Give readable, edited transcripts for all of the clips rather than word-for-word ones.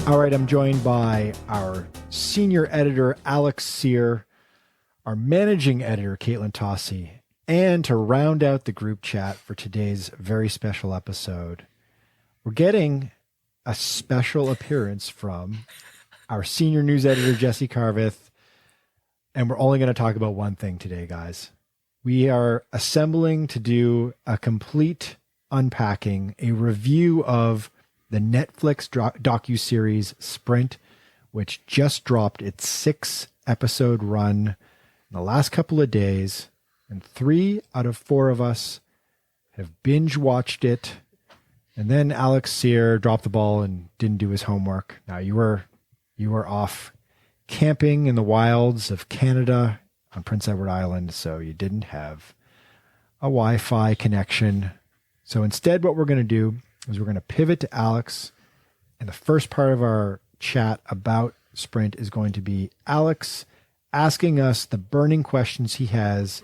All right, I'm joined by our senior editor, Alex Sear, our managing editor, Katelyn Tocci, and to round out the group chat for today's very special episode, we're getting a special appearance from our senior news editor, Jessy Carveth, and we're only going to talk about one thing today, guys. We are assembling to do a complete unpacking, a review of the Netflix docuseries Sprint, which just dropped its 6-episode run in the last couple of days, and 3 out of 4 of us have binge watched it. And then Alex Sear dropped the ball and didn't do his homework. Now you were off camping in the wilds of Canada on Prince Edward Island, so you didn't have a Wi-Fi connection. So instead, what we're going to do is we're going to pivot to Alex, and the first part of our chat about Sprint is going to be Alex asking us the burning questions he has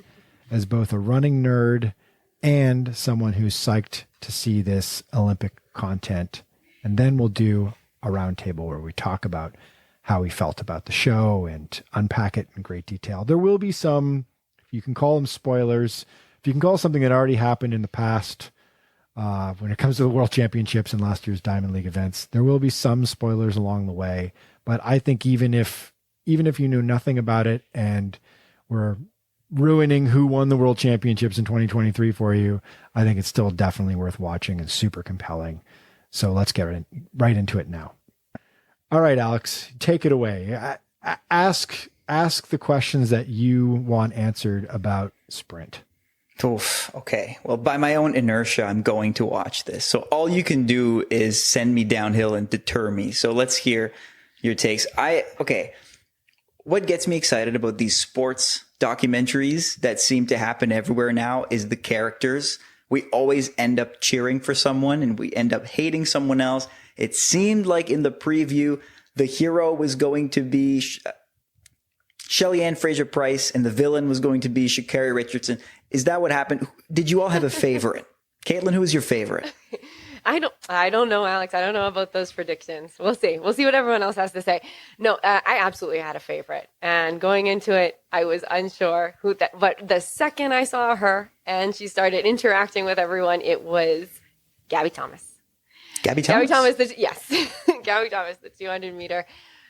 as both a running nerd and someone who's psyched to see this Olympic content. And then we'll do a roundtable where we talk about how we felt about the show and unpack it in great detail. There will be some, if you can call them spoilers, if you can call something that already happened in the past, when it comes to the World Championships and last year's Diamond League events, there will be some spoilers along the way. But I think even if you knew nothing about it and we're ruining who won the World Championships in 2023 for you, I think it's still definitely worth watching and super compelling. So let's get right into it now. All right, Alex, take it away. Ask the questions that you want answered about Sprint. Oof, okay. Well, by my own inertia, I'm going to watch this. So all you can do is send me downhill and deter me. So let's hear your takes. What gets me excited about these sports documentaries that seem to happen everywhere now is the characters. We always end up cheering for someone and we end up hating someone else. It seemed like in the preview, the hero was going to be Shelly Ann Fraser-Price and the villain was going to be Sha'Carri Richardson. Is that what happened? Did you all have a favorite? Katelyn, who was your favorite? I don't know, Alex. I don't know about those predictions. We'll see. We'll see what everyone else has to say. No, I absolutely had a favorite. And going into it, I was unsure but the second I saw her and she started interacting with everyone, it was Gabby Thomas. Gabby Thomas? Gabby Thomas, yes. Gabby Thomas, the 200-meter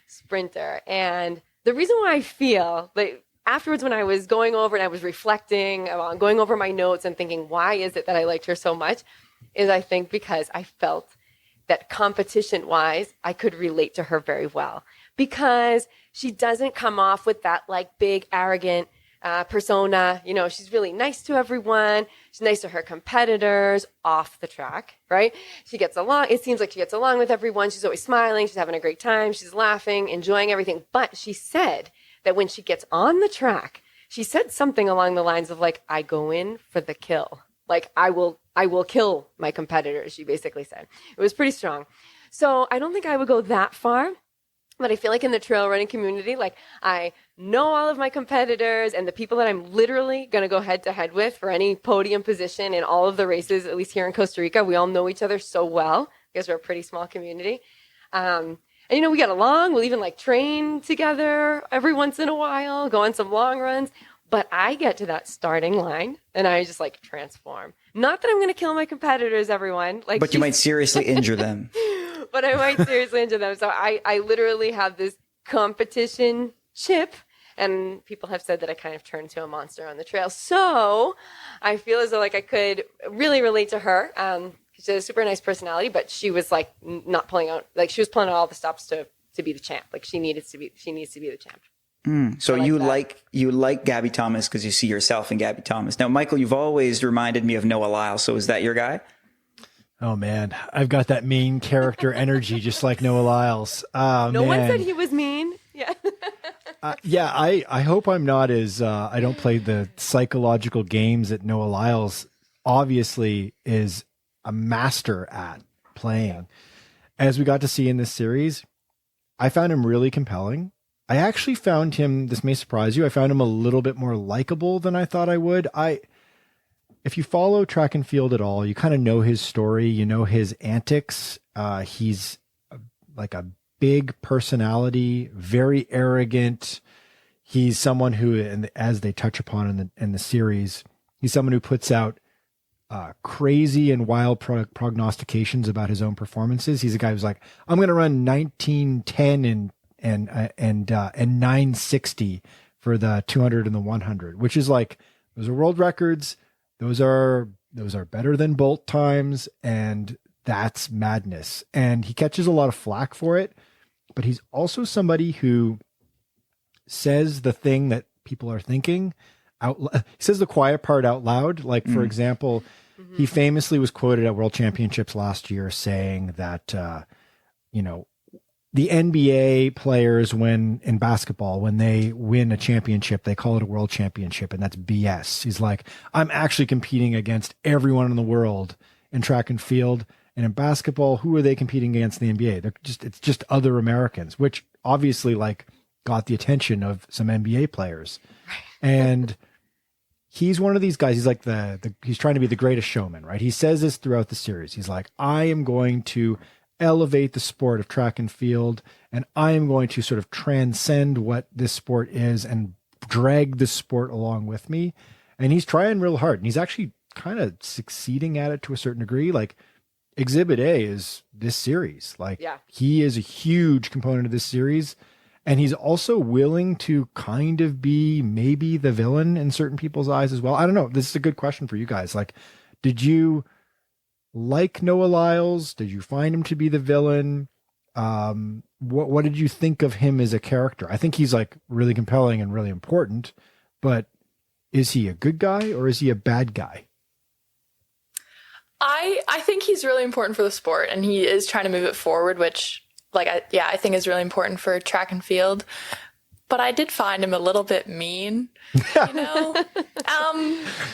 sprinter. And the reason why I feel like afterwards when I was going over and I was reflecting on going over my notes and thinking, why is it that I liked her so much, is I think because I felt that competition-wise, I could relate to her very well. Because she doesn't come off with that like big, arrogant persona. You know, she's really nice to everyone. She's nice to her competitors off the track, right? She gets along. It seems like she gets along with everyone. She's always smiling. She's having a great time. She's laughing, enjoying everything. But she said that when she gets on the track, she said something along the lines of like, I go in for the kill. Like, I will kill my competitors, she basically said. It was pretty strong. So I don't think I would go that far. But I feel like in the trail running community, like I know all of my competitors and the people that I'm literally going to go head to head with for any podium position in all of the races, at least here in Costa Rica. We all know each other so well because we're a pretty small community. And, you know, we get along. We'll even like train together every once in a while, go on some long runs. But I get to that starting line and I just like transform. Not that I'm going to kill my competitors, everyone. Like, but you might seriously injure them. But I might seriously injure them. So I literally have this competition chip. And people have said that I kind of turned to a monster on the trail. So I feel as though like I could really relate to her. She has a super nice personality, but she was like not pulling out, like she was pulling out all the stops to be the champ. Like she needs to be the champ. So you like Gabby Thomas because you see yourself in Gabby Thomas. Now, Michael, you've always reminded me of Noah Lyles. So is that your guy? Oh man, I've got that main character energy, just like Noah Lyles. No one said he was mean. Yeah. I hope I'm not as, I don't play the psychological games that Noah Lyles obviously is a master at playing. As we got to see in this series, I found him really compelling. I actually found him, this may surprise you, I found him a little bit more likable than I thought I would. If you follow track and field at all, you kind of know his story, you know his antics. He's like a big personality, very arrogant. He's someone who, and as they touch upon in the series, he's someone who puts out crazy and wild prognostications about his own performances. He's a guy who's like, I'm going to run 19:10 and 9:60 for the 200 and the 100, which is like, those are world records. Those are better than Bolt times, and that's madness. And he catches a lot of flack for it, but he's also somebody who says the thing that people are thinking out. He says the quiet part out loud. Like, for example, he famously was quoted at World Championships last year saying that, the NBA players, when in basketball, when they win a championship, they call it a world championship, and that's BS. He's like, I'm actually competing against everyone in the world in track and field. And in basketball, who are they competing against in the NBA? It's just other Americans, which obviously like got the attention of some NBA players. And he's one of these guys. He's like he's trying to be the greatest showman, right? He says this throughout the series. He's like, I am going to elevate the sport of track and field, and I am going to sort of transcend what this sport is and drag the sport along with me. And he's trying real hard, and he's actually kind of succeeding at it to a certain degree. Like, Exhibit A is this series. Like, he is a huge component of this series, and he's also willing to kind of be maybe the villain in certain people's eyes as well. I don't know. This is a good question for you guys. Like, did you like Noah Lyles? Did you find him to be the villain? What did you think of him as a character? I think he's like really compelling and really important, but is he a good guy or is he a bad guy? I think he's really important for the sport, and he is trying to move it forward, which I think is really important for track and field. But I did find him a little bit mean, you know.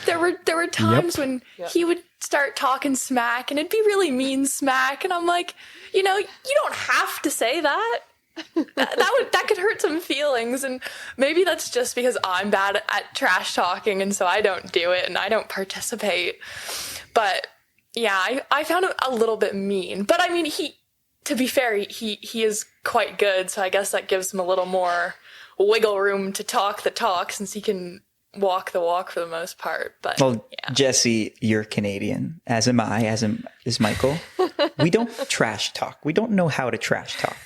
There were times when he would start talking smack, and it'd be really mean smack, and I'm like, you don't have to say that. That could hurt some feelings, and maybe that's just because I'm bad at trash talking, and so I don't do it and I don't participate. But yeah, I found it a little bit mean. But I mean, to be fair, he is quite good, so I guess that gives him a little more wiggle room to talk the talk, since he can walk the walk for the most part. But Jessy, you're Canadian, as am I, is Michael. We don't trash talk. We don't know how to trash talk.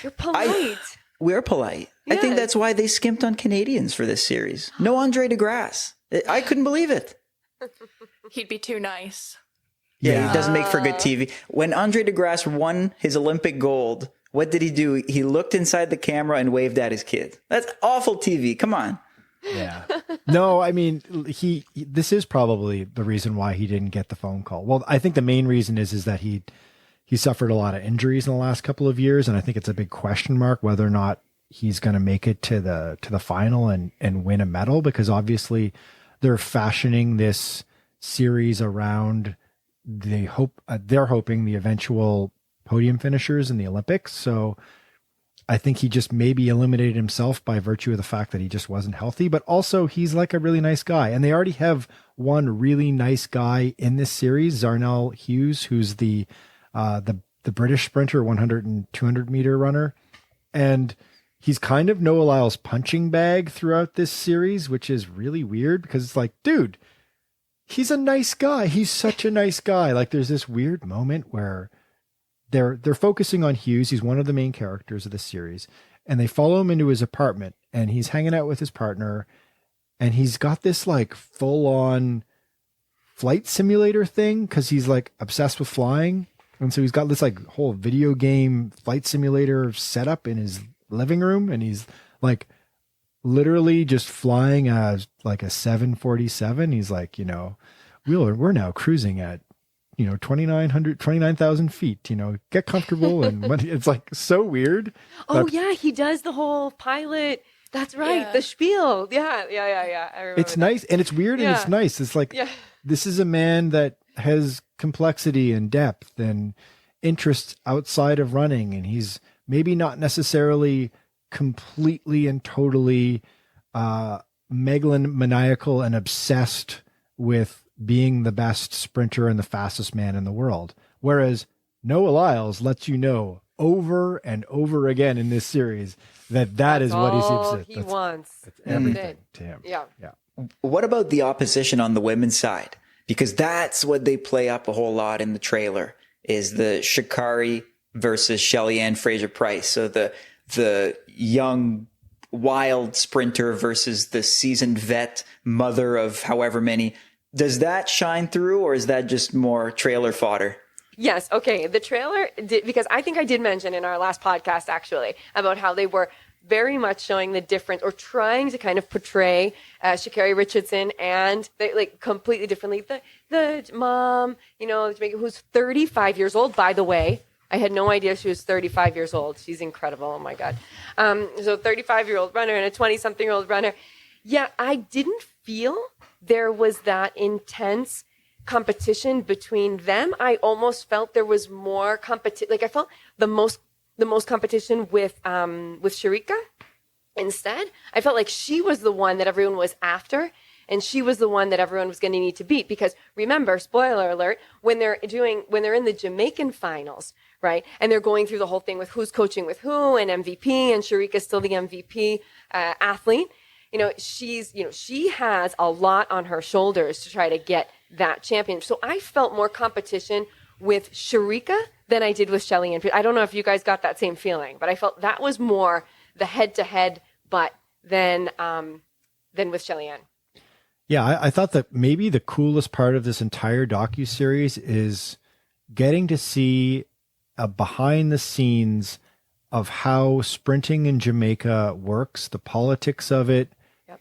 You're polite. We're polite. Yes. I think that's why they skimped on Canadians for this series. No Andre DeGrasse. I couldn't believe it. He'd be too nice. Yeah, he doesn't make for good TV. When Andre DeGrasse won his Olympic gold, what did he do? He looked inside the camera and waved at his kid. That's awful TV. Come on. Yeah. No, I mean, this is probably the reason why he didn't get the phone call. Well, I think the main reason is that he suffered a lot of injuries in the last couple of years, and I think it's a big question mark whether or not he's going to make it to the final and win a medal, because obviously they're fashioning this series around they're hoping the eventual podium finishers in the Olympics. So I think he just maybe eliminated himself by virtue of the fact that he just wasn't healthy, but also he's like a really nice guy. And they already have one really nice guy in this series, Zarnell Hughes, who's the British sprinter, 100 and 200 meter runner. And he's kind of Noah Lyles' punching bag throughout this series, which is really weird because it's like, dude, he's a nice guy. He's such a nice guy. Like, there's this weird moment where they're focusing on Hughes. He's one of the main characters of the series, and they follow him into his apartment, and he's hanging out with his partner, and he's got this like full on flight simulator thing, 'cause he's like obsessed with flying. And so he's got this like whole video game flight simulator setup in his living room, and he's like literally just flying like a 747. He's like, we're now cruising at 29,000 feet, get comfortable. And it's like so weird. Oh yeah. He does the whole pilot. That's right. Yeah. The spiel. Yeah. I remember it's nice. And it's weird. And it's nice. It's like, this is a man that has complexity and depth and interests outside of running. And he's maybe not necessarily completely and totally megalomaniacal and obsessed with being the best sprinter and the fastest man in the world. Whereas Noah Lyles lets you know over and over again in this series that That's is what all he he wants. That's everything to him. Yeah. What about the opposition on the women's side? Because that's what they play up a whole lot in the trailer, is the Sha'Carri versus Shelly-Ann Fraser-Pryce. So the young, wild sprinter versus the seasoned vet mother of however many. Does that shine through, or is that just more trailer fodder? Yes. Okay. The trailer did, because I think I did mention in our last podcast actually about how they were very much showing the difference, or trying to kind of portray Sha'Carri Richardson, and they, like, completely differently. The mom, Jamaica, who's 35 years old, by the way. I had no idea she was 35 years old. She's incredible. Oh my God. So 35-year-old runner and a 20-something-year-old runner. Yeah, I didn't feel there was that intense competition between them. I almost felt there was more competition. Like, I felt the most competition with Sharika. Instead, I felt like she was the one that everyone was after, and she was the one that everyone was going to need to beat. Because remember, spoiler alert, when they're in the Jamaican finals, right, and they're going through the whole thing with who's coaching with who and MVP, and Sharika's still the MVP athlete. She has a lot on her shoulders to try to get that champion. So I felt more competition with Sharika than I did with Shelly-Ann. I don't know if you guys got that same feeling, but I felt that was more the head-to-head but than with Shelly-Ann. Yeah, I thought that maybe the coolest part of this entire docuseries is getting to see a behind the scenes of how sprinting in Jamaica works, the politics of it,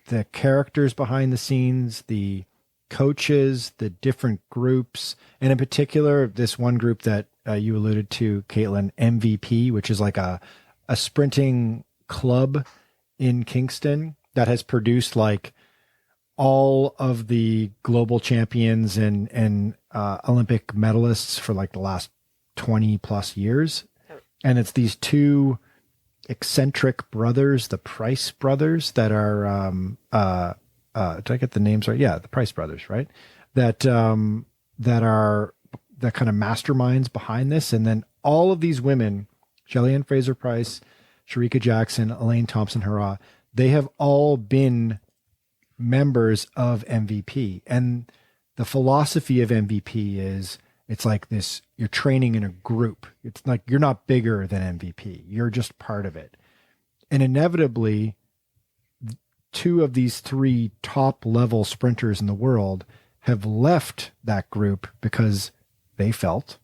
the characters behind the scenes, the coaches, the different groups, and in particular, this one group that you alluded to, Katelyn, MVP, which is like a sprinting club in Kingston that has produced like all of the global champions and Olympic medalists for like the last 20 plus years. And it's these two eccentric brothers, the Price brothers, that are, did I get the names right? Yeah, the Price brothers, right? That are the kind of masterminds behind this. And then all of these women, Shelly-Ann Fraser-Pryce, Sharika Jackson, Elaine Thompson-Herah, they have all been members of MVP. And the philosophy of MVP is, it's like this, you're training in a group. It's like you're not bigger than MVP. You're just part of it. And inevitably, two of these three top level sprinters in the world have left that group because they felt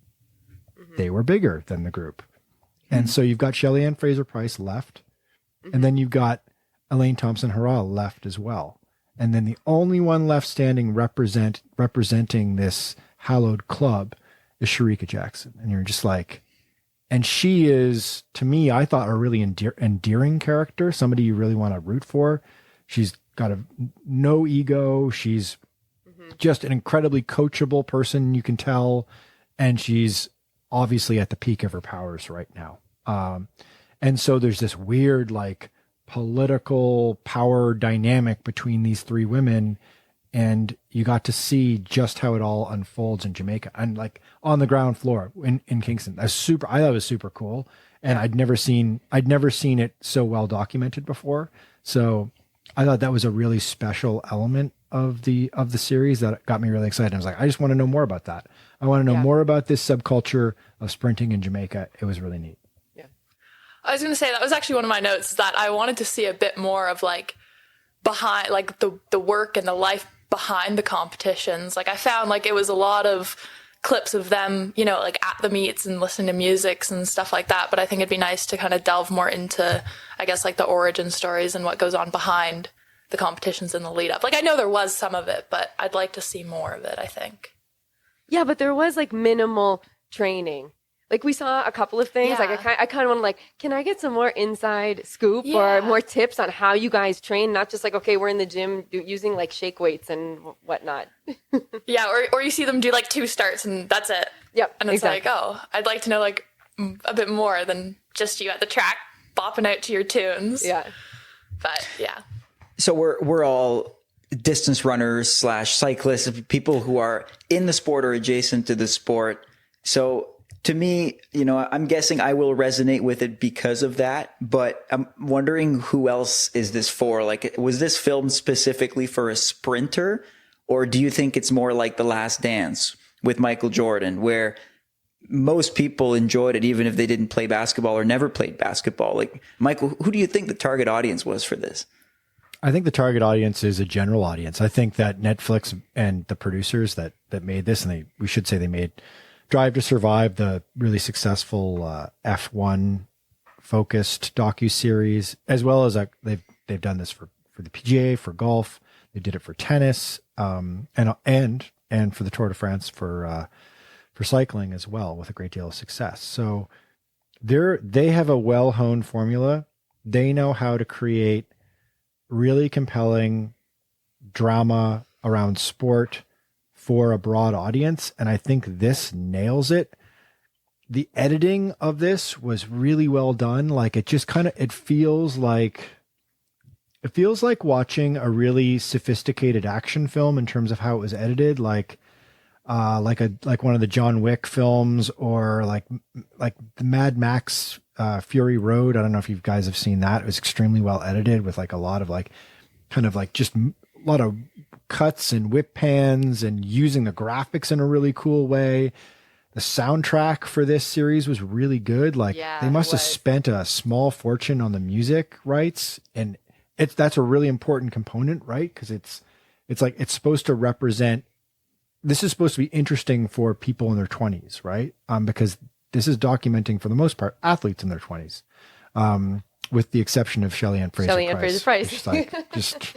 they were bigger than the group. And so you've got Shelly-Ann Fraser-Pryce left, and then you've got Elaine Thompson-Herah left as well. And then the only one left standing representing this hallowed club is Sharika Jackson. And you're just like, and she is, to me, I thought, a really endearing character, somebody you really want to root for. She's got no ego. She's just an incredibly coachable person, you can tell. And she's obviously at the peak of her powers right now. And so there's this weird, like, political power dynamic between these three women. And you got to see just how it all unfolds in Jamaica and like on the ground floor in Kingston. I thought it was super cool. And I'd never seen it so well documented before. So I thought that was a really special element of the series that got me really excited. I was like, I just want to know more about that. I want to know more about this subculture of sprinting in Jamaica. It was really neat. Yeah. I was going to say, that was actually one of my notes, is that I wanted to see a bit more of like behind, like the work and the life behind the competitions. Like I found like it was a lot of clips of them, like at the meets and listening to music and stuff like that. But I think it'd be nice to kind of delve more into, I guess, like the origin stories and what goes on behind the competitions in the lead up. Like I know there was some of it, but I'd like to see more of it, I think. Yeah, but there was like minimal training. Like we saw a couple of things. Yeah. Like I kind of want to like, can I get some more inside scoop or more tips on how you guys train? Not just like, okay, we're in the gym using like shake weights and whatnot. Yeah, or you see them do like 2 starts and that's it. Yep, and it's like, oh, I'd like to know like a bit more than just you at the track bopping out to your tunes. Yeah, but yeah. So we're all distance runners / cyclists, people who are in the sport or adjacent to the sport. So to me, I'm guessing I will resonate with it because of that, but I'm wondering who else is this for? Like, was this filmed specifically for a sprinter, or do you think it's more like The Last Dance with Michael Jordan, where most people enjoyed it even if they didn't play basketball or never played basketball? Like, Michael, who do you think the target audience was for this? I think the target audience is a general audience. I think that Netflix and the producers that made this, and we should say they made Drive to Survive, the really successful F1 focused docuseries, as well as they've done this for the PGA, for golf. They did it for tennis, and for the Tour de France for cycling as well, with a great deal of success. So they have a well-honed formula. They know how to create really compelling drama around sport for a broad audience. And I think this nails it. The editing of this was really well done. Like, it just it feels like watching a really sophisticated action film in terms of how it was edited. Like one of the John Wick films, or like the Mad Max Fury Road. I don't know if you guys have seen that. It was extremely well edited with like a lot of just a lot of cuts and whip pans and using the graphics in a really cool way. The soundtrack for this series was really good. Like, they must have spent a small fortune on the music rights, and that's a really important component, right? Because it's supposed to represent. This is supposed to be interesting for people in their 20s, right? Because this is documenting, for the most part, athletes in their 20s, with the exception of Shelley-Ann Fraser-Pryce. Which is just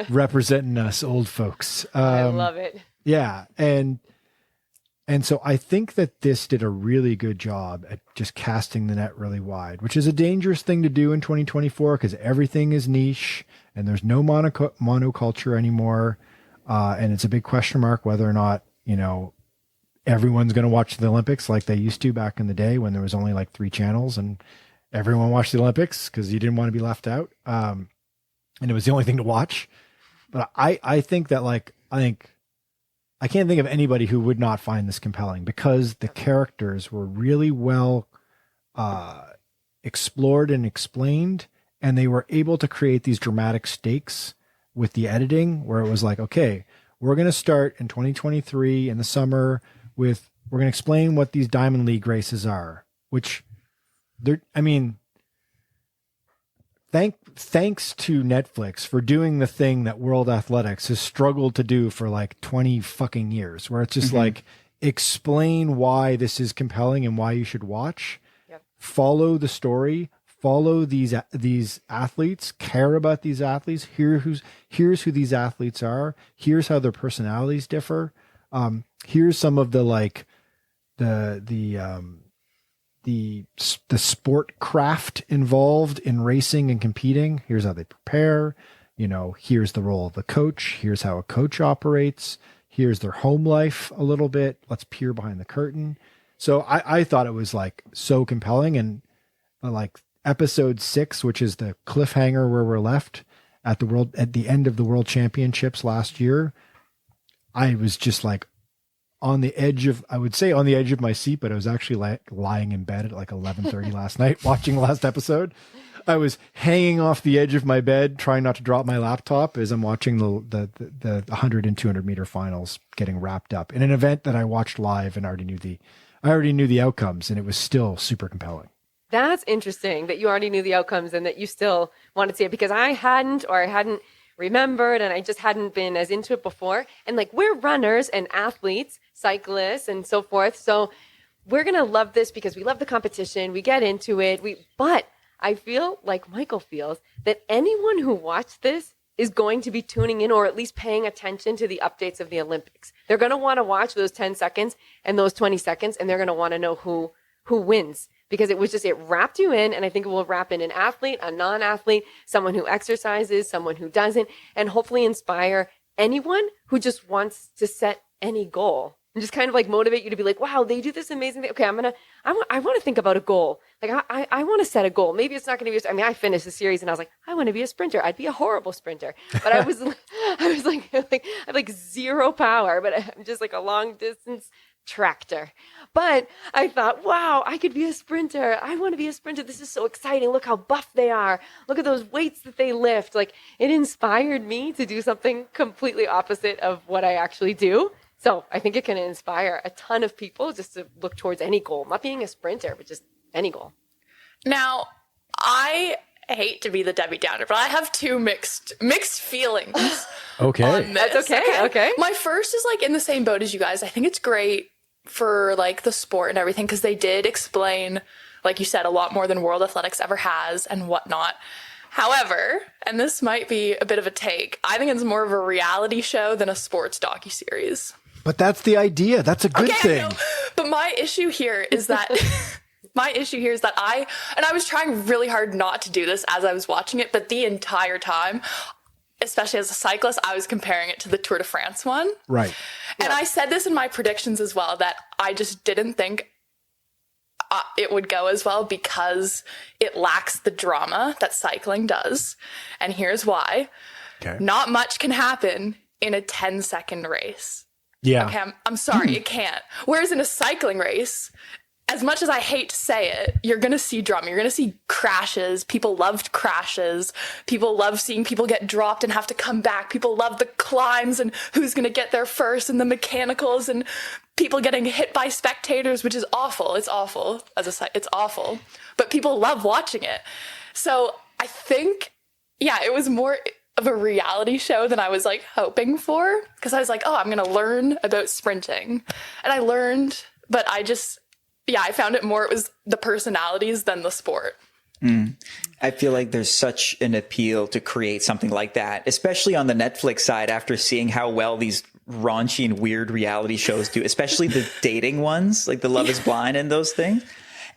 representing us old folks. I love it. Yeah. And so I think that this did a really good job at just casting the net really wide, which is a dangerous thing to do in 2024, because everything is niche and there's no monoculture anymore. And it's a big question mark whether or not, everyone's going to watch the Olympics like they used to back in the day, when there was only like 3 channels and everyone watched the Olympics because you didn't want to be left out. And it was the only thing to watch. But I think that I can't think of anybody who would not find this compelling, because the characters were really well explored and explained, and they were able to create these dramatic stakes with the editing, where it was like, okay, we're going to start in 2023 in the summer we're going to explain what these Diamond League races are, which thanks to Netflix for doing the thing that World Athletics has struggled to do for like 20 fucking years, where it's just like, explain why this is compelling and why you should watch. Yep. Follow the story, follow these athletes, care about these athletes. Here's who these athletes are. Here's how their personalities differ. Here's some of the the sport craft involved in racing and competing. Here's how they prepare. Here's the role of the coach. Here's how a coach operates. Here's their home life a little bit. Let's peer behind the curtain. So I thought it was like so compelling. And like episode 6, which is the cliffhanger where we're left at the end of the World Championships last year, I was just like on the edge of my seat, but I was actually lying in bed at like 11:30 last night watching the last episode. I was hanging off the edge of my bed, trying not to drop my laptop as I'm watching the 100 and 200 meter finals getting wrapped up in an event that I watched live and I already knew the outcomes, and it was still super compelling. That's interesting that you already knew the outcomes and that you still wanted to see it, because I hadn't remembered, and I just hadn't been as into it before. And like, we're runners and athletes, cyclists and so forth. So we're going to love this because we love the competition. We get into it. But I feel like Michael feels that anyone who watched this is going to be tuning in, or at least paying attention to the updates of the Olympics. They're going to want to watch those 10 seconds and those 20 seconds, and they're going to want to know who wins. Because it wrapped you in, and I think it will wrap in an athlete, a non-athlete, someone who exercises, someone who doesn't, and hopefully inspire anyone who just wants to set any goal and just kind of like motivate you to be like, wow, they do this amazing thing. Okay, I want to think about a goal. Like I want to set a goal. Maybe it's not going to be, I finished the series and I was like, I want to be a sprinter. I'd be a horrible sprinter. But I was like, I have like zero power, but I'm just like a long distance tractor. But I thought, wow, I could be a sprinter. I want to be a sprinter. This is so exciting. Look how buff they are. Look at those weights that they lift. Like, it inspired me to do something completely opposite of what I actually do. So I think it can inspire a ton of people just to look towards any goal, not being a sprinter, but just any goal. Now, I hate to be the Debbie Downer, but I have two mixed feelings. Okay. On this. That's okay. Okay. My first is like in the same boat as you guys. I think it's great for like the sport and everything because they did explain, like you said, a lot more than World Athletics ever has and whatnot. However, and this might be a bit of a take, I think it's more of a reality show than a sports docuseries. But that's the idea. That's a good thing. I know. But my issue here is that I was trying really hard not to do this as I was watching it, but the entire time, especially as a cyclist, I was comparing it to the Tour de France one. Right. And I said this in my predictions as well, that I just didn't think it would go as well because it lacks the drama that cycling does. And here's why. Okay. Not much can happen in a 10-second race. Yeah. Okay, I'm sorry, it can't. Whereas in a cycling race, as much as I hate to say it, you're going to see drama. You're going to see crashes. People loved crashes. People love seeing people get dropped and have to come back. People love the climbs and who's going to get there first and the mechanicals and people getting hit by spectators, which is awful. It's awful. It's awful. But people love watching it. So I think, it was more of a reality show than I was like hoping for, because I was like, oh, I'm going to learn about sprinting. And I learned, but I found it more, it was the personalities than the sport. I feel like there's such an appeal to create something like that, especially on the Netflix side after seeing how well these raunchy and weird reality shows do, especially the dating ones, like the Love is Blind and those things.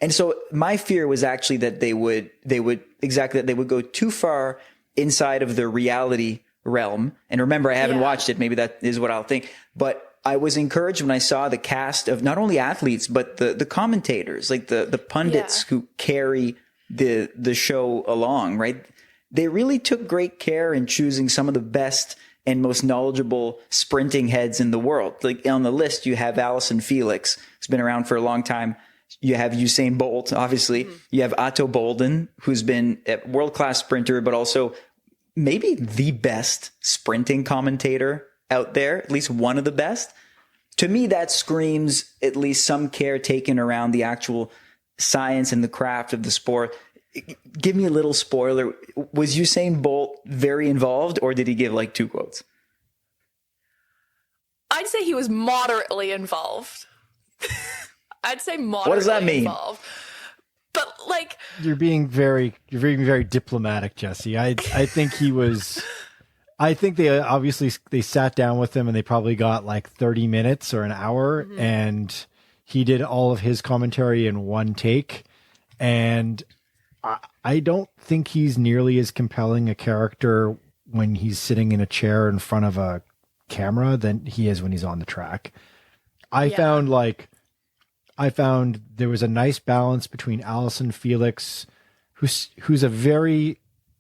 And so my fear was actually that they would go too far inside of the reality realm. And remember, I haven't watched it. Maybe that is what I'll think. But I was encouraged when I saw the cast of not only athletes, but the commentators, like the pundits who carry the show along, right? They really took great care in choosing some of the best and most knowledgeable sprinting heads in the world. Like on the list, you have Alison Felix, who's been around for a long time. You have Usain Bolt, obviously. You have Otto Bolden, who's been a world-class sprinter, but also maybe the best sprinting commentator out there, at least one of the best. To me, that screams at least some care taken around the actual science and the craft of the sport. Give me a little spoiler. Was Usain Bolt very involved, or did he give like 2 quotes? I'd say he was moderately involved. I'd say moderately. What does that mean? Involved. But like, you're being very diplomatic, Jessy. I think he was. I think they sat down with him and they probably got like 30 minutes or an hour, and he did all of his commentary in one take. And I don't think he's nearly as compelling a character when he's sitting in a chair in front of a camera than he is when he's on the track. I found there was a nice balance between Alison Felix, who's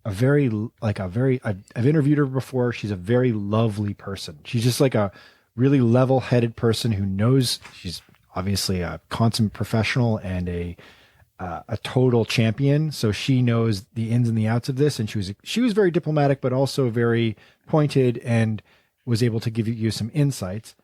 I've interviewed her before. She's a very lovely person. She's just like a really level-headed person who knows, she's obviously a consummate professional and a total champion. So she knows the ins and the outs of this. And she was very diplomatic, but also very pointed and was able to give you some insights.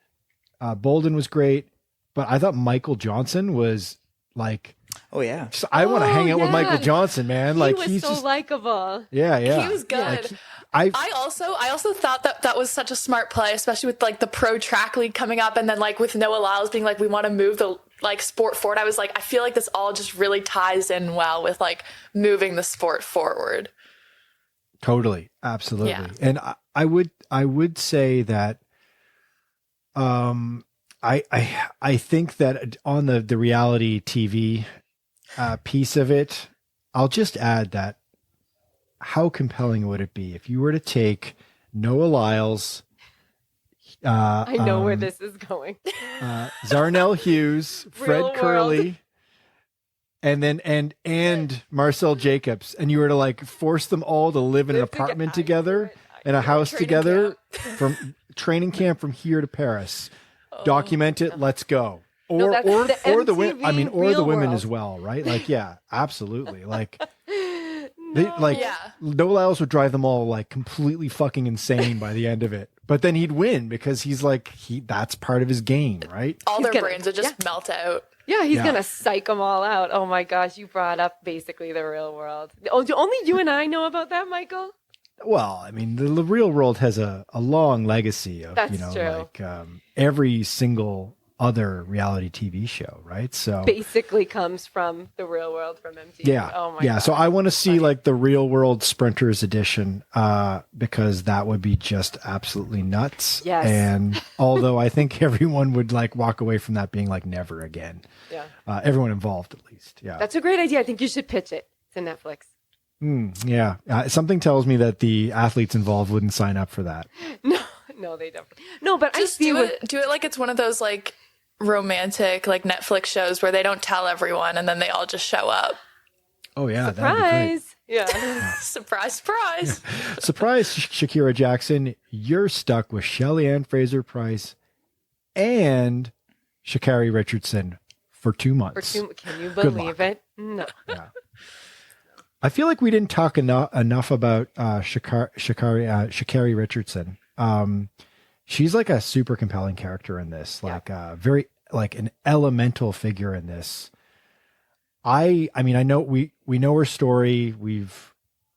Bolden was great. But I thought Michael Johnson was like, oh yeah, I want to hang out with Michael Johnson, man. Like he's so just likable. Yeah. He was good. Like, I also thought that was such a smart play, especially with like the pro track league coming up, and then like with Noah Lyles being like, we want to move the like sport forward. I was like, I feel like this all just really ties in well with like moving the sport forward. Totally, absolutely, yeah. And I would say that, I think that on the reality TV piece of it, I'll just add that how compelling would it be if you were to take Noah Lyles, I know where this is going. Zarnell Hughes, Fred Real Curley, and then and Marcel Jacobs, and you were to like force them all to live in an apartment together, in a house together, from training camp from here to Paris. Document it. Let's go. No, or that's or the or the women. MTV I mean, or the Real women World. as well, right? Like, yeah, absolutely. Like, No. Yeah. Lyles would drive them all like completely fucking insane by the end of it. But then he'd win because he's like that's part of his game, right? All He's their gonna- brains would just melt out. Yeah, he's Yeah. gonna psych them all out. Oh my gosh, you brought up basically the real world. Oh, only you and I know about that, Michael? Well, I mean, the real world has a long legacy of, That's you know, true. like every single other reality TV show, right? So Basically comes from the real world from MTV. yeah, Oh my yeah. God. So I want to see like the real world sprinters edition, because that would be just absolutely nuts. Yes. And although I think everyone would like walk away from that being like never again. Yeah. Everyone involved, at least. Yeah. That's a great idea. I think you should pitch it to Netflix. Yeah. Something tells me that the athletes involved wouldn't sign up for that. No, they definitely. No, but Just I see do what it. Do it like it's one of those like romantic like Netflix shows where they don't tell everyone and then they all just show up. Oh yeah, that'd be great. surprise. Yeah. Surprise, surprise. Surprise, Sha'Carri Jackson, you're stuck with Shelly Ann Fraser-Price and Sha'Carri Richardson for 2 months. Can you Good believe luck. it? No. Yeah. I feel like we didn't talk enough about Sha'Carri Richardson. She's like a super compelling character in this, like very like an elemental figure in this. I mean, I know we know her story. We've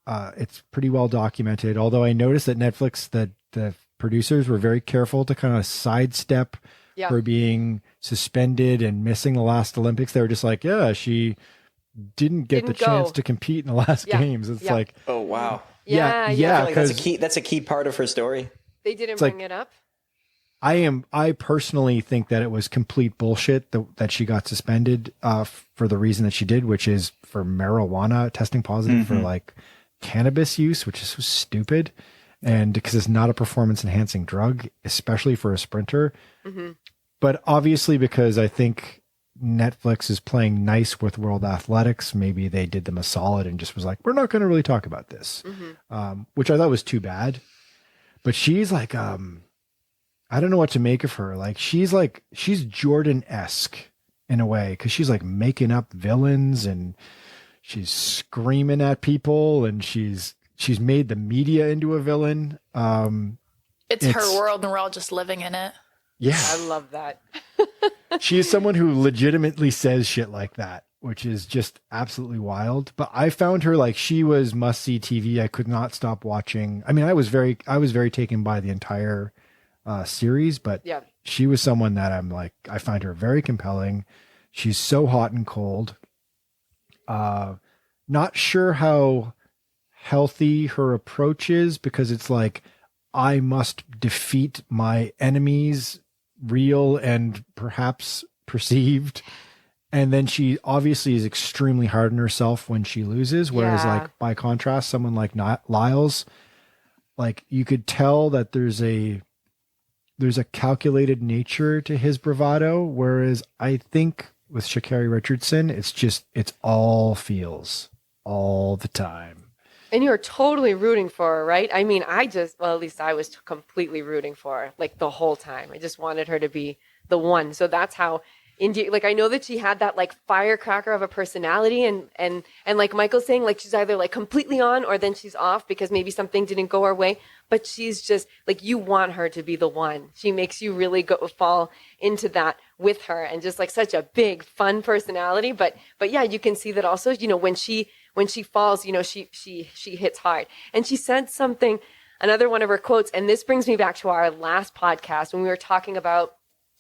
it's pretty well documented. Although I noticed that Netflix, that the producers were very careful to kind of sidestep Yeah. her being suspended and missing the last Olympics. They were just like, yeah, she didn't get Didn't the chance go. to compete in the last Yeah. games. It's Yeah. like, Oh wow. yeah, Yeah. I yeah, feel like because that's a key part of her story. They didn't like- bring it up. I personally think that it was complete bullshit that she got suspended for the reason that she did, which is for marijuana, testing positive for like cannabis use, which is so stupid. And because it's not a performance enhancing drug, especially for a sprinter. But obviously, because I think Netflix is playing nice with World Athletics, maybe they did them a solid and just was like, we're not going to really talk about this, which I thought was too bad. But she's like, I don't know what to make of her. Like, she's Jordan-esque in a way, because she's like making up villains and she's screaming at people and she's made the media into a villain. It's her world and we're all just living in it. Yeah. I love that. She is someone who legitimately says shit like that, which is just absolutely wild. But I found her like, she was must-see TV. I could not stop watching. I mean, I was very taken by the entire series, but Yeah. she was someone that I'm like, I find her very compelling. She's so hot and cold. Not sure how healthy her approach is, because it's like, I must defeat my enemies, real and perhaps perceived. And then she obviously is extremely hard on herself when she loses. Whereas Yeah. like by contrast, someone like Lyles, like you could tell that there's a calculated nature to his bravado. Whereas I think with Sha'Carri Richardson, it's all feels all the time. And you're totally rooting for her, right? I mean, at least I was completely rooting for her, like the whole time. I just wanted her to be the one. So that's how like, I know that she had that like firecracker of a personality, and like Michael's saying, like she's either like completely on or then she's off because maybe something didn't go her way. But she's just like, you want her to be the one. She makes you really fall into that with her, and just like such a big, fun personality. But yeah, you can see that also, you know, when she falls, you know, she hits hard. And she said something, another one of her quotes, and this brings me back to our last podcast when we were talking about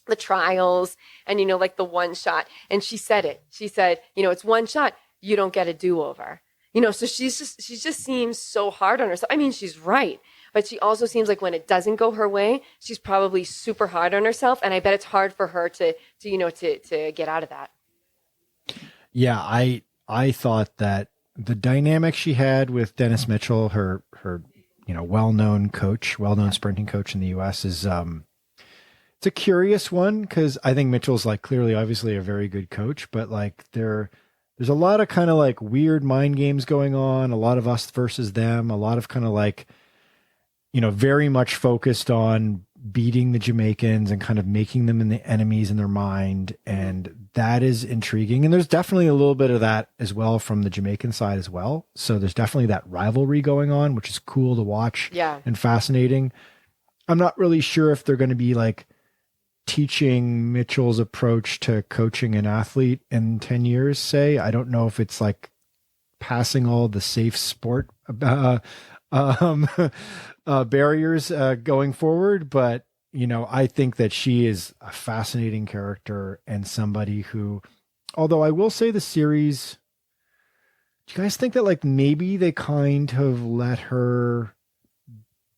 the trials and, you know, like the one shot. And she said it. She said, you know, it's one shot. You don't get a do-over. You know, so she just seems so hard on herself. I mean, she's right. But she also seems like when it doesn't go her way, she's probably super hard on herself. And I bet it's hard for her to get out of that. Yeah, I thought that the dynamic she had with Dennis Mitchell, her you know, well-known sprinting coach in the US, is it's a curious one, because I think Mitchell's like clearly obviously a very good coach, but like there's a lot of kind of like weird mind games going on, a lot of us versus them, a lot of kind of like, you know, very much focused on beating the Jamaicans and kind of making them in the enemies in their mind. And that is intriguing. And there's definitely a little bit of that as well from the Jamaican side as well. So there's definitely that rivalry going on, which is cool to watch and fascinating. I'm not really sure if they're going to be like teaching Mitchell's approach to coaching an athlete in 10 years, say. I don't know if it's like passing all the safe sport barriers going forward, but I think that she is a fascinating character and somebody who, although I will say the series, do you guys think that like maybe they kind of let her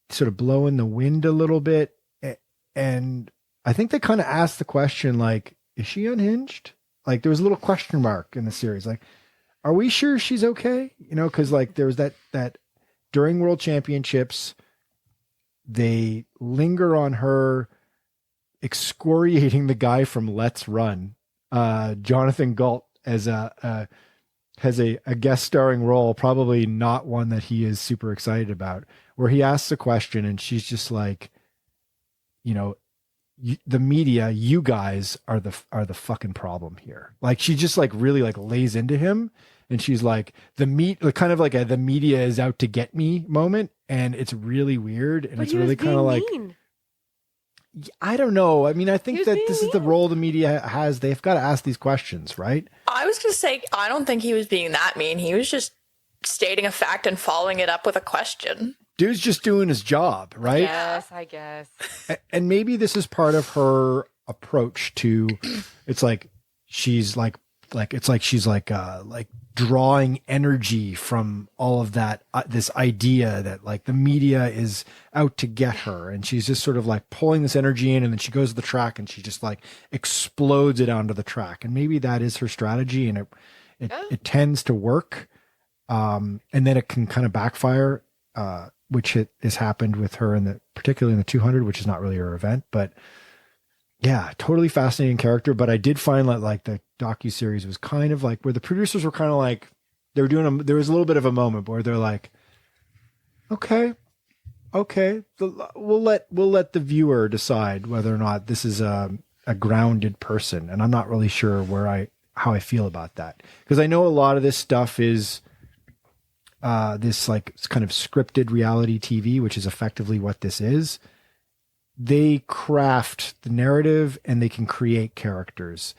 sort of blow in the wind a little bit? And I think they kind of asked the question, like, is she unhinged? Like there was a little question mark in the series. Like, are we sure she's okay? Cause like there was that during World Championships, they linger on her excoriating the guy from Let's Run, Jonathan Galt, as has a guest starring role, probably not one that he is super excited about, where he asks a question and she's just like, the media, you guys are the fucking problem here. Like she just like really like lays into him. And she's like kind of like the media is out to get me moment. And it's really weird. And it's really kind of like, I don't know. I mean, I think that this is the role the media has. They've got to ask these questions, right? I was going to say, I don't think he was being that mean. He was just stating a fact and following it up with a question. Dude's just doing his job, right? Yes, I guess. And maybe this is part of her approach to, it's like, she's like she's like drawing energy from all of that, this idea that like the media is out to get her. And she's just sort of like pulling this energy in, and then she goes to the track and she just like explodes it onto the track. And maybe that is her strategy, and it tends to work. And then it can kind of backfire, which has happened with her particularly in the 200, which is not really her event, but yeah, totally fascinating character. But I did find that like the docuseries was kind of like where the producers were kind of like, there was a little bit of a moment where they're like, okay, we'll let the viewer decide whether or not this is a grounded person. And I'm not really sure how I feel about that, because I know a lot of this stuff is this like kind of scripted reality TV, which is effectively what this is. They craft the narrative and they can create characters,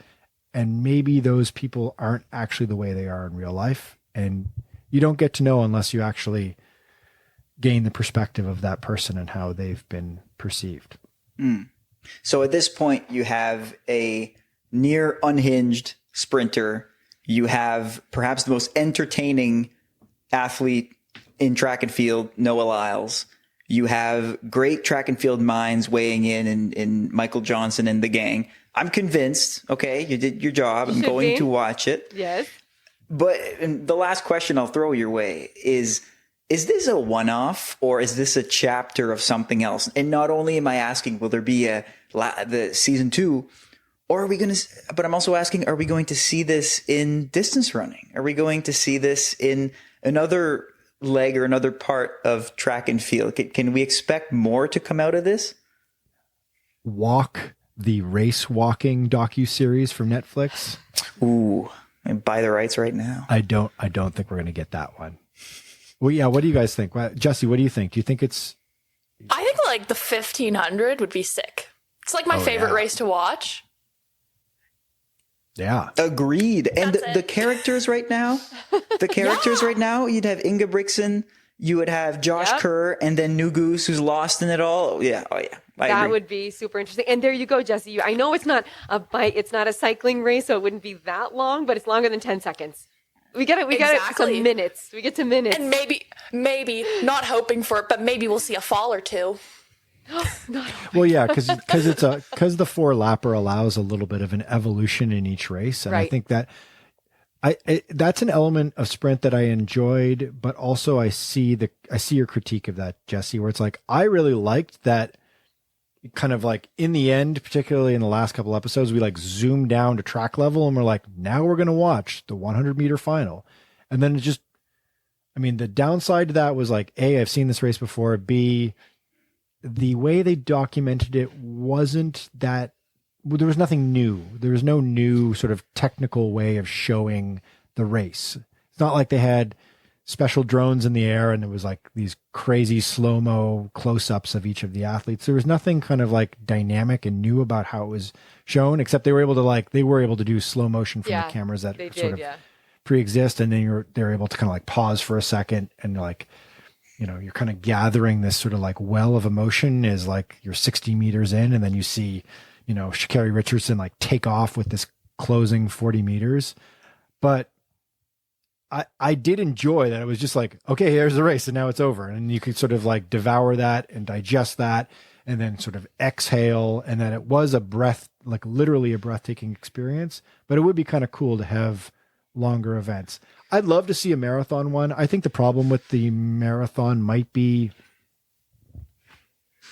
and maybe those people aren't actually the way they are in real life. And you don't get to know unless you actually gain the perspective of that person and how they've been perceived. So at this point, you have a near unhinged sprinter. You have perhaps the most entertaining athlete in track and field, Noah Lyles. You have great track and field minds weighing in Michael Johnson and the gang. I'm convinced, okay, you did your job. I'm going to watch it. Yes. But the last question I'll throw your way is this a one-off, or is this a chapter of something else? And not only am I asking, will there be the season 2, or are we going to, but I'm also asking, are we going to see this in distance running? Are we going to see this in another leg or another part of track and field? Can we expect more to come out of this? Walk, the race walking docuseries from Netflix. Ooh, I buy the rights right now. I don't think we're going to get that one. Well, yeah. What do you guys think? Jesse, what do you think? Do you think it's? I think like the 1500 would be sick. It's like my favorite race to watch. Yeah. Agreed. And the characters right now, right now, you'd have Inga Brixen, you would have Josh Kerr, and then New Goose, who's lost in it all. Yeah. Oh yeah. I agree. Would be super interesting. And there you go, Jesse. I know it's not a bike, it's not a cycling race, so it wouldn't be that long, but it's longer than 10 seconds. We get some minutes. We get to minutes. And maybe not hoping for it, but maybe we'll see a fall or two. Well, yeah, because the 4-lapper allows a little bit of an evolution in each race, and I think that that's an element of sprint that I enjoyed, but also I see your critique of that, Jesse, where it's like I really liked that kind of like in the end, particularly in the last couple episodes, we like zoomed down to track level and we're like, now we're going to watch the 100-meter final, and then the downside to that was like, A, I've seen this race before. B, the way they documented it wasn't that, well, there was nothing new. There was no new sort of technical way of showing the race. It's not like they had special drones in the air and it was like these crazy slow-mo close-ups of each of the athletes. There was nothing kind of like dynamic and new about how it was shown, except they were able to do slow motion from the cameras that pre-exist, and then they're able to kind of like pause for a second and like, you know, you're kind of gathering this sort of like well of emotion as like you're 60 meters in, and then you see, you know, Sha'Carri Richardson like take off with this closing 40 meters. But I did enjoy that. It was just like, okay, here's the race and now it's over. And you could sort of like devour that and digest that and then sort of exhale. And then it was like literally a breathtaking experience, but it would be kind of cool to have longer events. I'd love to see a marathon one. I think the problem with the marathon might be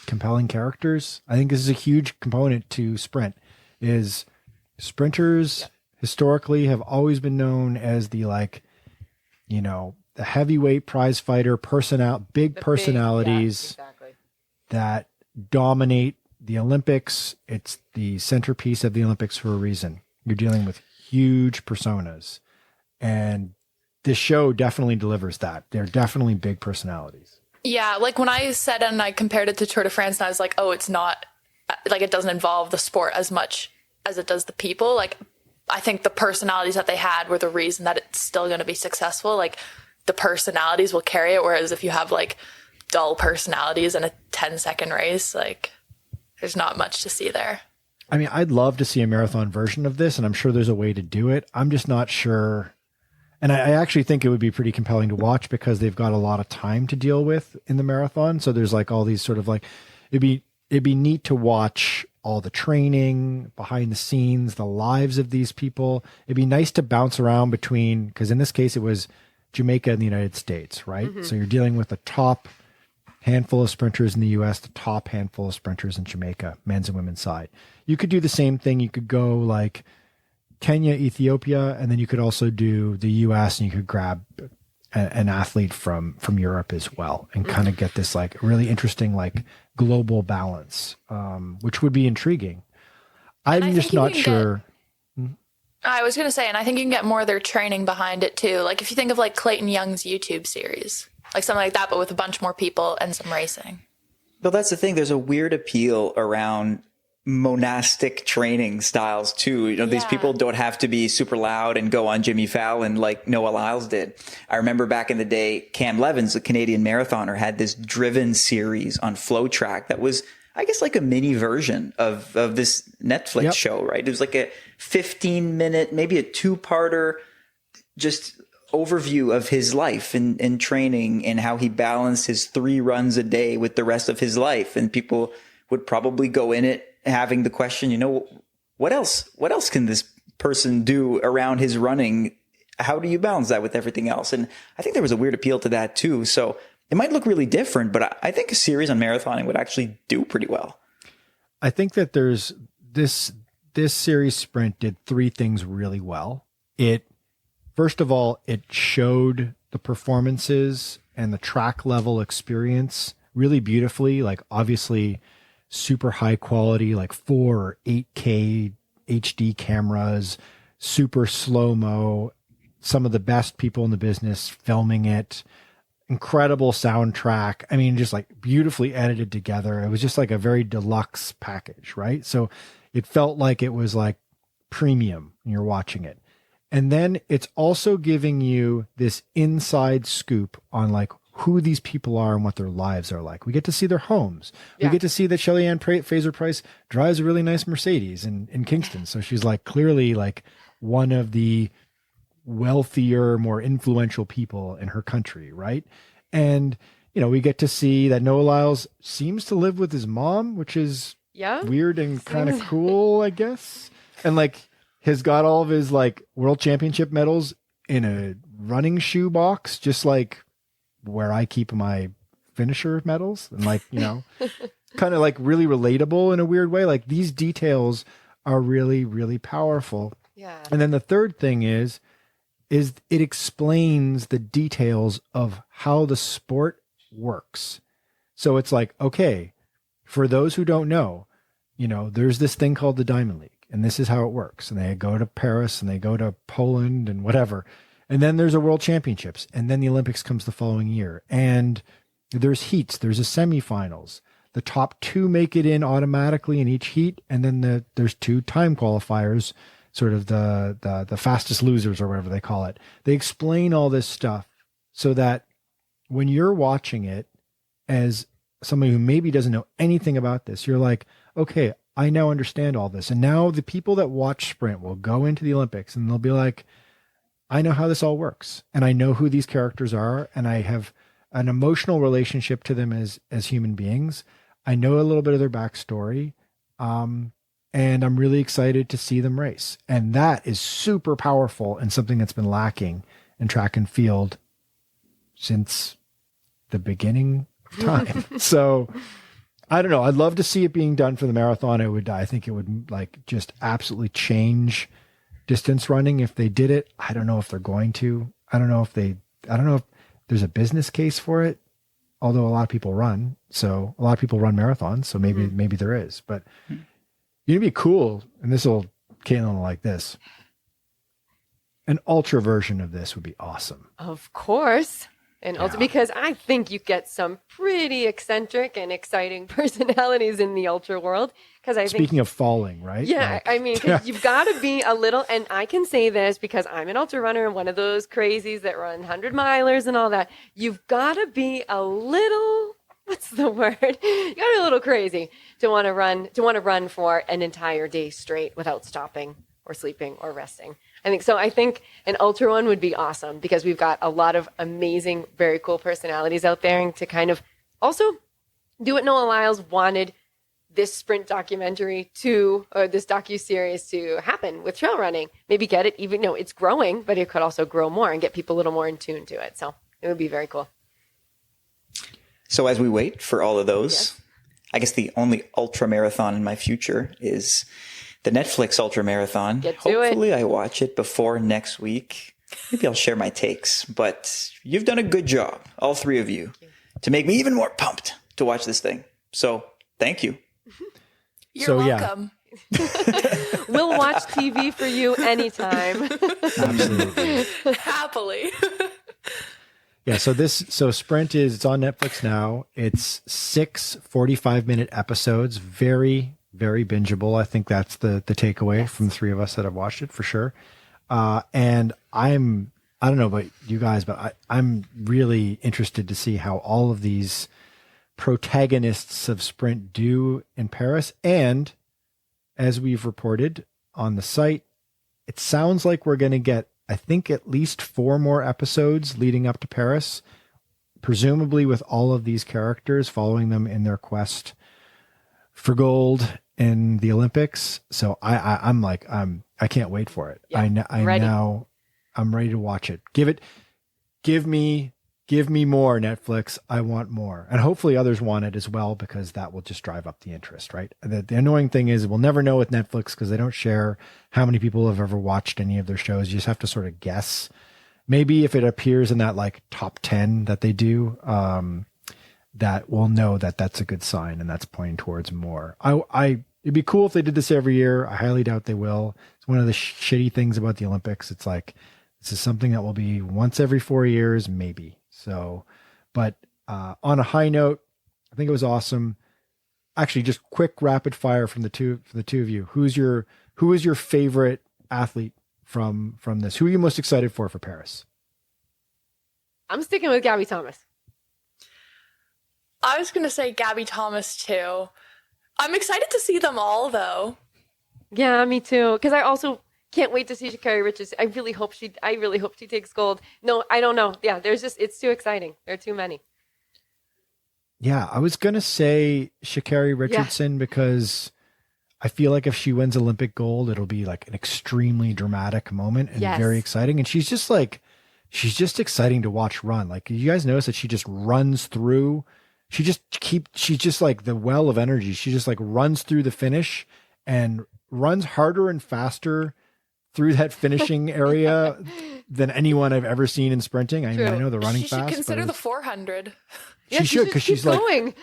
compelling characters. I think this is a huge component to sprint. Is sprinters historically have always been known as the like, you know, the heavyweight prize fighter big personalities that dominate the Olympics. It's the centerpiece of the Olympics for a reason. You're dealing with huge personas, and this show definitely delivers that. They're definitely big personalities. Yeah, like when I said and I compared it to Tour de France, and I was like, oh, it's not like it doesn't involve the sport as much as it does the people. Like, I think the personalities that they had were the reason that it's still going to be successful. Like, the personalities will carry it. Whereas if you have like dull personalities in a 10-second race, like there's not much to see there. I mean, I'd love to see a marathon version of this, and I'm sure there's a way to do it. I'm just not sure. And I actually think it would be pretty compelling to watch because they've got a lot of time to deal with in the marathon. So there's like all these sort of like, it'd be neat to watch all the training behind the scenes, the lives of these people. It'd be nice to bounce around between, because in this case it was Jamaica and the United States, right? Mm-hmm. So you're dealing with the top handful of sprinters in the US, the top handful of sprinters in Jamaica, men's and women's side. You could do the same thing. You could go like Kenya, Ethiopia, and then you could also do the US, and you could grab an athlete from Europe as well, and kind of get this like really interesting like global balance, which would be intriguing. I'm just not sure. I was going to say, and I think you can get more of their training behind it too. Like if you think of like Clayton Young's YouTube series, like something like that, but with a bunch more people and some racing. But that's the thing. There's a weird appeal around monastic training styles too. You know, these people don't have to be super loud and go on Jimmy Fallon like Noah Lyles did. I remember back in the day, Cam Levins, the Canadian marathoner, had this driven series on Flow Track that was, I guess, like a mini version of this Netflix show, right? It was like a 15-minute, maybe a 2-parter, just overview of his life and training and how he balanced his 3 runs a day with the rest of his life. And people would probably go in it having the question, you know, what else can this person do around his running? How do you balance that with everything else? And I think there was a weird appeal to that too. So it might look really different, but I think a series on marathoning would actually do pretty well. I think that there's this series sprint did 3 things really well. First of all, it showed the performances and the track level experience really beautifully, like obviously super high quality, like 4 or 8K HD cameras, super slow-mo, some of the best people in the business filming it, incredible soundtrack. I mean, just like beautifully edited together. It was just like a very deluxe package, right? So it felt like it was like premium when you're watching it. And then it's also giving you this inside scoop on like who these people are and what their lives are like. We get to see their homes. We get to see that Shelly-Ann Fraser-Pryce drives a really nice Mercedes in Kingston. So she's like clearly like one of the wealthier, more influential people in her country, right? And, you know, we get to see that Noah Lyles seems to live with his mom, which is weird and kind of cool, I guess. And like has got all of his like world championship medals in a running shoe box, just like where I keep my finisher medals, and like, you know, kind of like really relatable in a weird way. Like these details are really, really powerful. Yeah. And then the third thing is it explains the details of how the sport works. So it's like, okay, for those who don't know, there's this thing called the Diamond League, and this is how it works. And they go to Paris and they go to Poland and whatever. And then there's a World Championships, and then the Olympics comes the following year. And there's heats, there's a semifinals. The top 2 make it in automatically in each heat, and then there's 2 time qualifiers, sort of the fastest losers or whatever they call it. They explain all this stuff so that when you're watching it as somebody who maybe doesn't know anything about this, you're like, okay, I now understand all this. And now the people that watch sprint will go into the Olympics and they'll be like, I know how this all works, and I know who these characters are, and I have an emotional relationship to them as human beings. I know a little bit of their backstory, and I'm really excited to see them race. And that is super powerful and something that's been lacking in track and field since the beginning of time. So I don't know. I'd love to see it being done for the marathon. I think it would just absolutely change distance running if they did it. I don't know if they're going to. I don't know if there's a business case for it. Although a lot of people run marathons, so maybe there is. But it'd be cool, and Katelyn will like this. An ultra version of this would be awesome. Of course. And also because I think you get some pretty eccentric and exciting personalities in the ultra world. Speaking of falling, right? Yeah, I mean, 'cause you've got to be a little, and I can say this because I'm an ultra runner and one of those crazies that run 100-milers and all that. You've got to be a little, what's the word? You got to be a little crazy to want to run for an entire day straight without stopping or sleeping or resting. I think an ultra one would be awesome because we've got a lot of amazing, very cool personalities out there, and to kind of also do what Noah Lyles wanted this sprint documentary or this docuseries to happen with trail running. Maybe get it even, it's growing, but it could also grow more and get people a little more in tune to it. So it would be very cool. So as we wait for all of those, yes. I guess the only ultra marathon in my future is the Netflix Ultra Marathon. Hopefully I watch it before next week. Maybe I'll share my takes, but you've done a good job, all 3 of you, to make me even more pumped to watch this thing. So thank you. You're welcome. We'll watch TV for you anytime. Absolutely. Happily. Yeah, so Sprint it's on Netflix now. It's 6 45-minute episodes, very, very bingeable. I think that's the takeaway from the 3 of us that have watched it for sure. And I don't know about you guys, but I'm really interested to see how all of these protagonists of Sprint do in Paris. And as we've reported on the site, it sounds like we're going to get, I think, at least 4 more episodes leading up to Paris, presumably with all of these characters following them in their quest for gold in the Olympics. So I can't wait for it. Yeah, I'm ready to watch it. Give me more, Netflix. I want more. And hopefully others want it as well, because that will just drive up the interest, right? The annoying thing is we'll never know with Netflix because they don't share how many people have ever watched any of their shows. You just have to sort of guess. Maybe if it appears in that top 10 that they do, that we'll know that that's a good sign and that's pointing towards more. It'd be cool if they did this every year. I highly doubt they will. It's one of the shitty things about the Olympics. It's this is something that will be once every 4 years, maybe. So, but on a high note, I think it was awesome. Actually, just quick rapid fire from the two of you. Who is your favorite athlete from this? Who are you most excited for Paris? I'm sticking with Gabby Thomas. I was going to say Gabby Thomas too. I'm excited to see them all though. Yeah, me too. Because I also can't wait to see Sha'Carri Richardson. I really hope she takes gold. No, I don't know. Yeah, it's too exciting. There are too many. Yeah, I was going to say Sha'Carri Richardson because I feel like if she wins Olympic gold, it'll be an extremely dramatic moment and very exciting. And she's just exciting to watch run. You guys notice that she just runs through. She's just like the well of energy. She just runs through the finish and runs harder and faster through that finishing area than anyone I've ever seen in sprinting. I know they're running fast. She should consider the 400. She should, because she's going.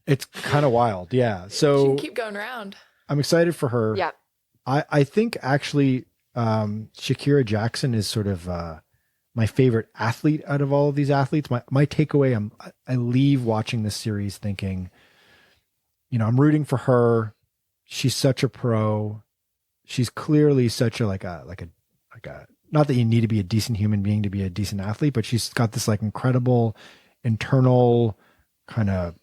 It's kind of wild. Yeah. She So can keep going around. I'm excited for her. Yeah. I think actually Sha'Carri Jackson is sort of my favorite athlete out of all of these athletes. My takeaway, I leave watching this series thinking, I'm rooting for her. She's such a pro. She's clearly such a like a not that you need to be a decent human being to be a decent athlete, but she's got this like incredible internal kind of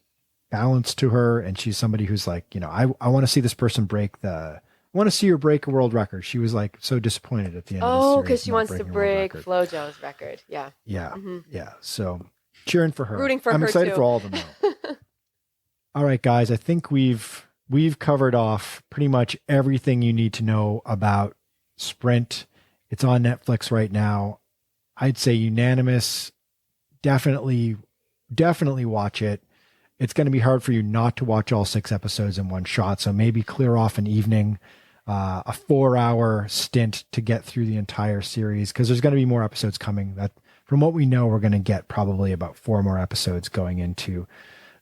balance to her. And she's somebody who's like, I want to see this person I want to see her break a world record. She was like so disappointed at the end of the series. Oh, because she wants to break FloJo's record. Yeah. Yeah. Mm-hmm. Yeah. So cheering for her. Rooting for I'm her excited too. for all of them though. All right, guys. I think we've covered off pretty much everything you need to know about Sprint. It's on Netflix right now. I'd say unanimous. Definitely watch it. It's going to be hard for you not to watch all 6 episodes in one shot. So maybe clear off an evening, a 4-hour stint to get through the entire series, because there's going to be more episodes coming. That, from what we know, we're going to get probably about 4 more episodes going into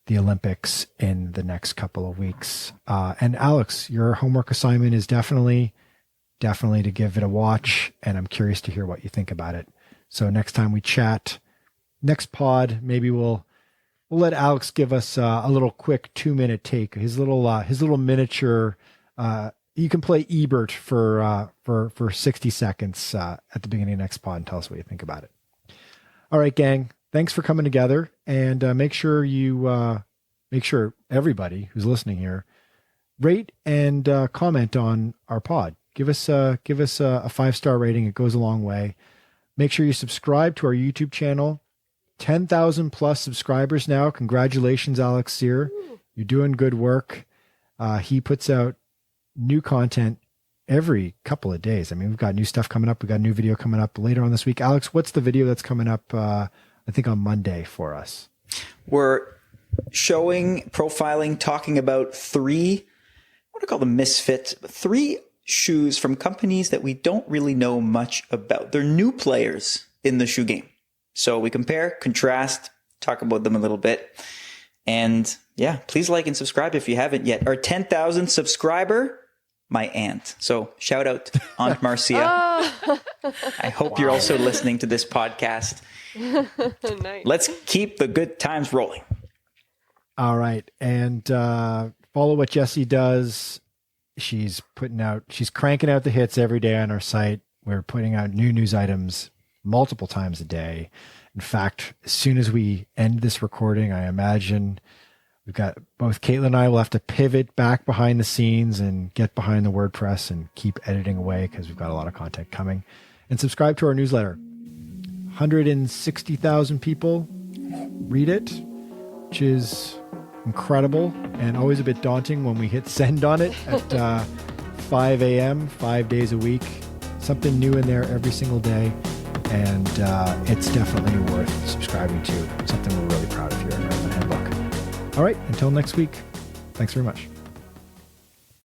the Olympics in the next couple of weeks. And Alex, your homework assignment is definitely to give it a watch. And I'm curious to hear what you think about it. So next time we chat, next pod, maybe we'll let Alex give us a little quick 2-minute take, his little miniature. You can play Ebert for 60 seconds at the beginning of next pod and tell us what you think about it. All right, gang. Thanks for coming together, and make sure everybody who's listening here rate and comment on our pod. Give us a 5-star rating. It goes a long way. Make sure you subscribe to our YouTube channel. 10,000 plus subscribers now. Congratulations, Alex Sear. You're doing good work. He puts out new content every couple of days. I mean, we've got new stuff coming up. We've got a new video coming up later on this week. Alex, what's the video that's coming up, I think on Monday for us? We're showing, profiling, talking about 3, what do I call them, misfits, 3 shoes from companies that we don't really know much about. They're new players in the shoe game. So we compare, contrast, talk about them a little bit. And yeah, please like and subscribe if you haven't yet. Our 10,000 subscriber, my aunt. So shout out to Aunt Marcia. I hope you're also listening to this podcast. Nice. Let's keep the good times rolling. All right. And follow what Jessy does. She's cranking out the hits every day on our site. We're putting out new news items multiple times a day. In fact, as soon as we end this recording, I imagine we've got both Katelyn and I will have to pivot back behind the scenes and get behind the WordPress and keep editing away because we've got a lot of content coming. And subscribe to our newsletter. 160,000 people read it, which is incredible and always a bit daunting when we hit send on it at 5 a.m., 5 days a week. Something new in there every single day. And it's definitely worth subscribing to. Something we're really proud of here at Handbook. All right, until next week, thanks very much.